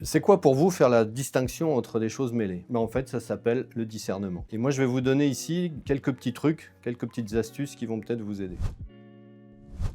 C'est quoi pour vous faire la distinction entre des choses mêlées? En fait, ça s'appelle le discernement. Et moi, je vais vous donner ici quelques petits trucs, quelques petites astuces qui vont peut-être vous aider.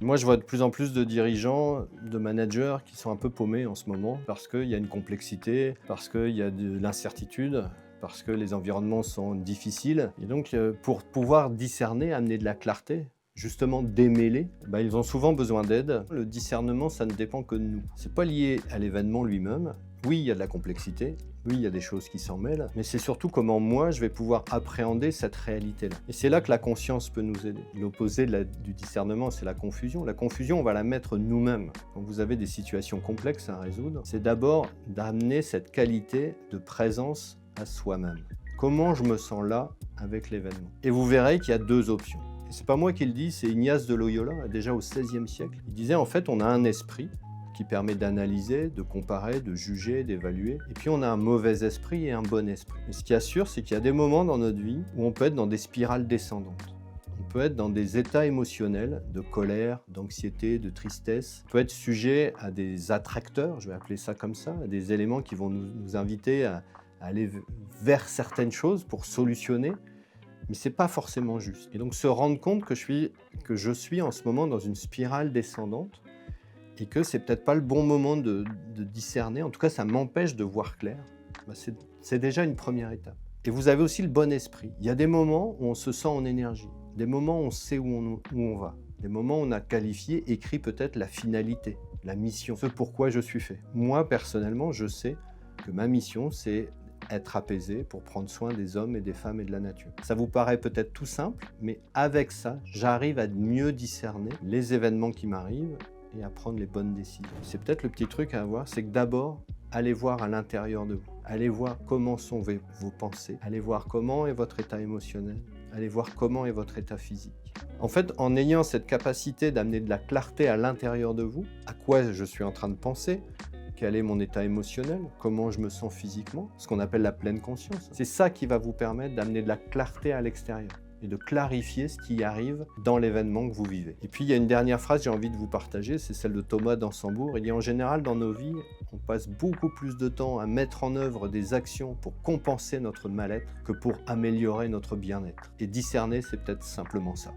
Moi, je vois de plus en plus de dirigeants, de managers qui sont un peu paumés en ce moment parce qu'il y a une complexité, parce qu'il y a de l'incertitude, parce que les environnements sont difficiles. Et donc, pour pouvoir discerner, amener de la clarté, justement démêler, ils ont souvent besoin d'aide. Le discernement, ça ne dépend que de nous. C'est pas lié à l'événement lui-même. Oui, il y a de la complexité, oui, il y a des choses qui s'en mêlent, mais c'est surtout comment moi, je vais pouvoir appréhender cette réalité-là. Et c'est là que la conscience peut nous aider. L'opposé du discernement, c'est la confusion. La confusion, on va la mettre nous-mêmes. Quand vous avez des situations complexes à résoudre, c'est d'abord d'amener cette qualité de présence à soi-même. Comment je me sens là avec l'événement? Et vous verrez qu'il y a deux options. Et c'est pas moi qui le dis, c'est Ignace de Loyola, déjà au XVIe siècle. Il disait en fait, on a un esprit qui permet d'analyser, de comparer, de juger, d'évaluer. Et puis on a un mauvais esprit et un bon esprit. Et ce qui assure, c'est qu'il y a des moments dans notre vie où on peut être dans des spirales descendantes. On peut être dans des états émotionnels de colère, d'anxiété, de tristesse. On peut être sujet à des attracteurs, je vais appeler ça comme ça, à des éléments qui vont nous inviter à aller vers certaines choses pour solutionner. Mais ce n'est pas forcément juste. Et donc se rendre compte que je suis en ce moment dans une spirale descendante et que c'est peut-être pas le bon moment de discerner, en tout cas ça m'empêche de voir clair, c'est déjà une première étape. Et vous avez aussi le bon esprit. Il y a des moments où on se sent en énergie, des moments où on sait où on va, des moments où on a qualifié, écrit peut-être la finalité, la mission, ce pourquoi je suis fait. Moi personnellement, je sais que ma mission c'est être apaisé pour prendre soin des hommes et des femmes et de la nature. Ça vous paraît peut-être tout simple, mais avec ça, j'arrive à mieux discerner les événements qui m'arrivent et à prendre les bonnes décisions. C'est peut-être le petit truc à avoir, c'est que d'abord, allez voir à l'intérieur de vous. Allez voir comment sont vos pensées. Allez voir comment est votre état émotionnel. Allez voir comment est votre état physique. En fait, en ayant cette capacité d'amener de la clarté à l'intérieur de vous, à quoi je suis en train de penser, quel est mon état émotionnel, comment je me sens physiquement, ce qu'on appelle la pleine conscience. C'est ça qui va vous permettre d'amener de la clarté à l'extérieur et de clarifier ce qui arrive dans l'événement que vous vivez. Et puis il y a une dernière phrase que j'ai envie de vous partager, c'est celle de Thomas d'Ansembourg. Il dit en général dans nos vies, on passe beaucoup plus de temps à mettre en œuvre des actions pour compenser notre mal-être que pour améliorer notre bien-être. Et discerner, c'est peut-être simplement ça.